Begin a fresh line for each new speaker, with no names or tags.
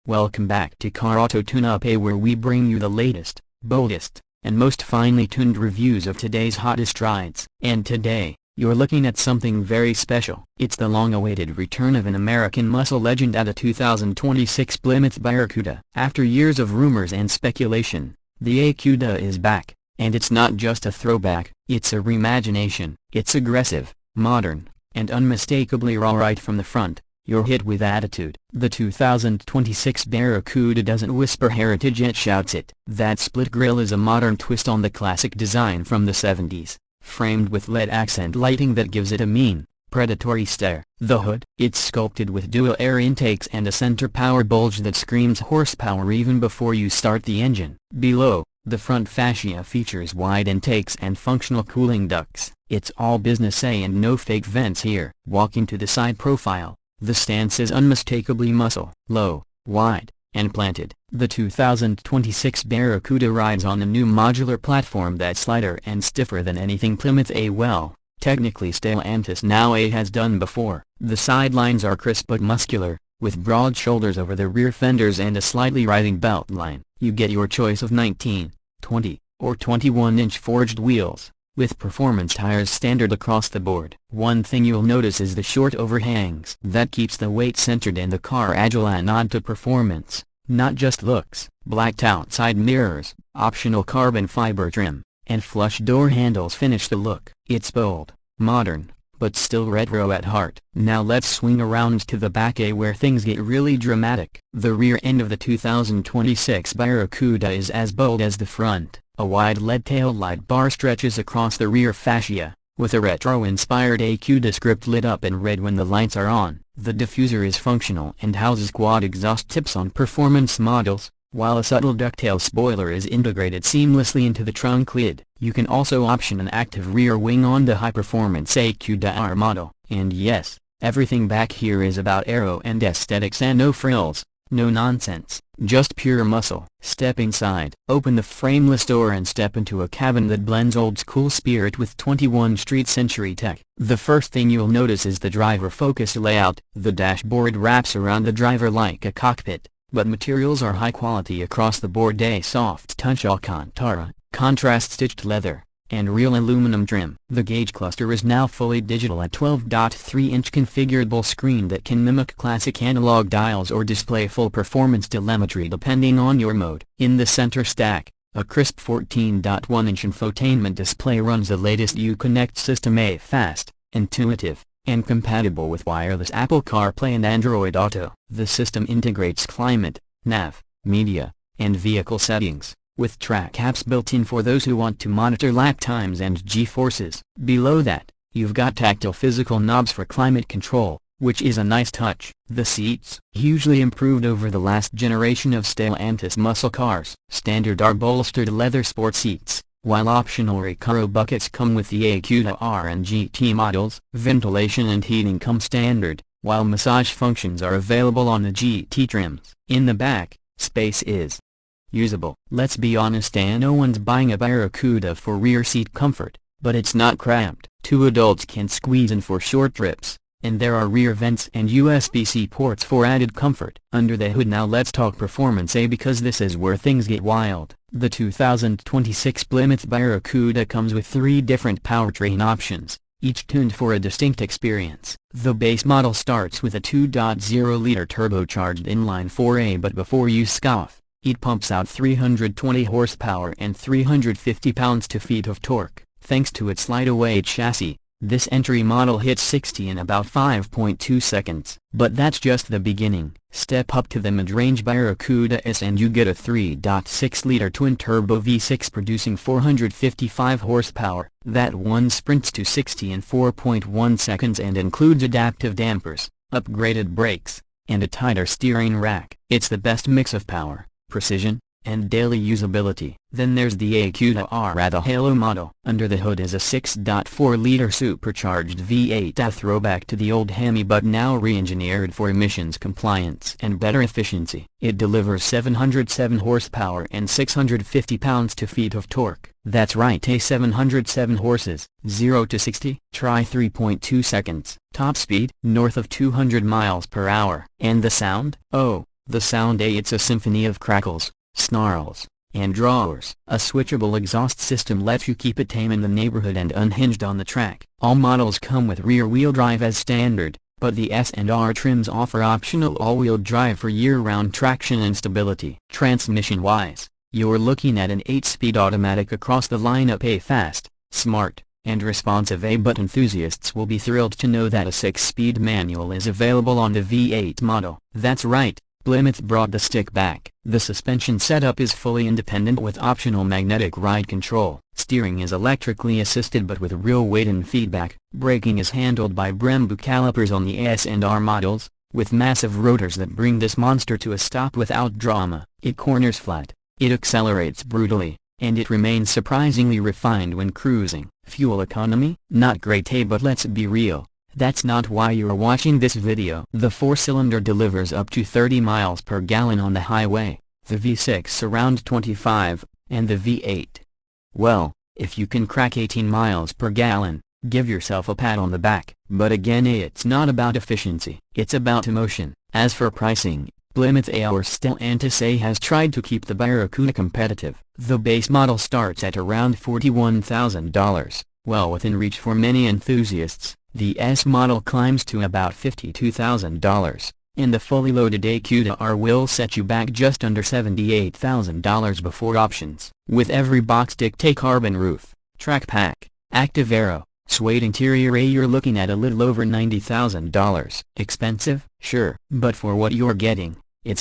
Welcome back to Car Auto Tune-Up, where we bring you the latest, boldest, and most finely tuned reviews of today's hottest rides. And today, you're looking at something very special. It's the long-awaited return of an American muscle legend at a 2026 Plymouth Barracuda. After years of rumors and speculation, the Barracuda is back, and it's not just a throwback, it's a reimagination. It's aggressive, modern, and unmistakably raw right from the front. You're hit with attitude. The 2026 Barracuda doesn't whisper heritage, it shouts it. That split grille is a modern twist on the classic design from the 70s, framed with LED accent lighting that gives it a mean, predatory stare. The hood, it's sculpted with dual air intakes and a center power bulge that screams horsepower even before you start the engine. Below, the front fascia features wide intakes and functional cooling ducts. It's all business and no fake vents here. Walking to the side profile, the stance is unmistakably muscle, low, wide, and planted. The 2026 Barracuda rides on a new modular platform that's lighter and stiffer than anything Plymouth technically Stellantis now has done before. The sidelines are crisp but muscular, with broad shoulders over the rear fenders and a slightly rising belt line. You get your choice of 19, 20, or 21-inch forged wheels, with performance tires standard across the board. One thing you'll notice is the short overhangs. That keeps the weight centered and the car agile, a nod to performance, not just looks. Blacked out side mirrors, optional carbon fiber trim, and flush door handles finish the look. It's bold, modern, but still retro at heart. Now let's swing around to the back, where things get really dramatic. The rear end of the 2026 Barracuda is as bold as the front. A wide LED tail light bar stretches across the rear fascia, with a retro-inspired Barracuda script lit up in red when the lights are on. The diffuser is functional and houses quad exhaust tips on performance models, while a subtle ducktail spoiler is integrated seamlessly into the trunk lid. You can also option an active rear wing on the high-performance Barracuda R model. And yes, everything back here is about aero and aesthetics and no frills, no nonsense, just pure muscle. Step inside, open the frameless door and step into a cabin that blends old-school spirit with 21st century tech. The first thing you'll notice is the driver-focused layout. The dashboard wraps around the driver like a cockpit, but materials are high quality across the board. A soft touch Alcantara, contrast-stitched leather, and real aluminum trim. The gauge cluster is now fully digital at 12.3-inch configurable screen that can mimic classic analog dials or display full performance telemetry depending on your mode. In the center stack, a crisp 14.1-inch infotainment display runs the latest Uconnect system. Fast, intuitive, and compatible with wireless Apple CarPlay and Android Auto. The system integrates climate, nav, media, and vehicle settings, with track apps built in for those who want to monitor lap times and G-forces. Below that, you've got tactile physical knobs for climate control, which is a nice touch. The seats, hugely improved over the last generation of Stellantis muscle cars. Standard are bolstered leather sport seats, while optional Recaro buckets come with the Barracuda R and GT models. Ventilation and heating come standard, while massage functions are available on the GT trims. In the back, space is usable. Let's be honest, no one's buying a Barracuda for rear seat comfort, but it's not cramped. Two adults can squeeze in for short trips, and there are rear vents and USB-C ports for added comfort. Under the hood now let's talk performance, because this is where things get wild. The 2026 Plymouth Barracuda comes with 3 different powertrain options, each tuned for a distinct experience. The base model starts with a 2.0-liter turbocharged inline-4 but before you scoff, it pumps out 320 horsepower and 350 pounds-feet of torque. Thanks to its lighter-weight chassis, this entry model hits 60 in about 5.2 seconds. But that's just the beginning. Step up to the mid-range Barracuda S and you get a 3.6-liter twin-turbo V6 producing 455 horsepower. That one sprints to 60 in 4.1 seconds and includes adaptive dampers, upgraded brakes, and a tighter steering rack. It's the best mix of power, precision, and daily usability. Then there's the Barracuda R, the Halo model. Under the hood is a 6.4-liter supercharged V8, a throwback to the old Hemi but now re-engineered for emissions compliance and better efficiency. It delivers 707 horsepower and 650 pounds-feet of torque. That's right, 707 horses. 0 to 60? Try 3.2 seconds. Top speed? North of 200 miles per hour. And the sound? Oh, The sound, it's a symphony of crackles, snarls, and roars. A switchable exhaust system lets you keep it tame in the neighborhood and unhinged on the track. All models come with rear-wheel drive as standard, but the S&R trims offer optional all-wheel drive for year-round traction and stability. Transmission-wise, you're looking at an 8-speed automatic across the lineup. A fast, smart, and responsive but enthusiasts will be thrilled to know that a 6-speed manual is available on the V8 model. That's right, Plymouth brought the stick back. The suspension setup is fully independent with optional magnetic ride control. Steering is electrically assisted but with real weight and feedback. Braking is handled by Brembo calipers on the S&R models, with massive rotors that bring this monster to a stop without drama. It corners flat, it accelerates brutally, and it remains surprisingly refined when cruising. Fuel economy? Not great, but let's be real, that's not why you're watching this video. The 4-cylinder delivers up to 30 miles per gallon on the highway, the V6 around 25, and the V8. Well, if you can crack 18 miles per gallon, give yourself a pat on the back. But again, it's not about efficiency, it's about emotion. As for pricing, Plymouth or Stellantis has tried to keep the Barracuda competitive. The base model starts at around $41,000, well within reach for many enthusiasts. The S model climbs to about $52,000, and the fully loaded AQR will set you back just under $78,000 before options. With every box dictate carbon roof, track pack, active aero, suede interior, you're looking at a little over $90,000. Expensive? Sure, but for what you're getting, it's a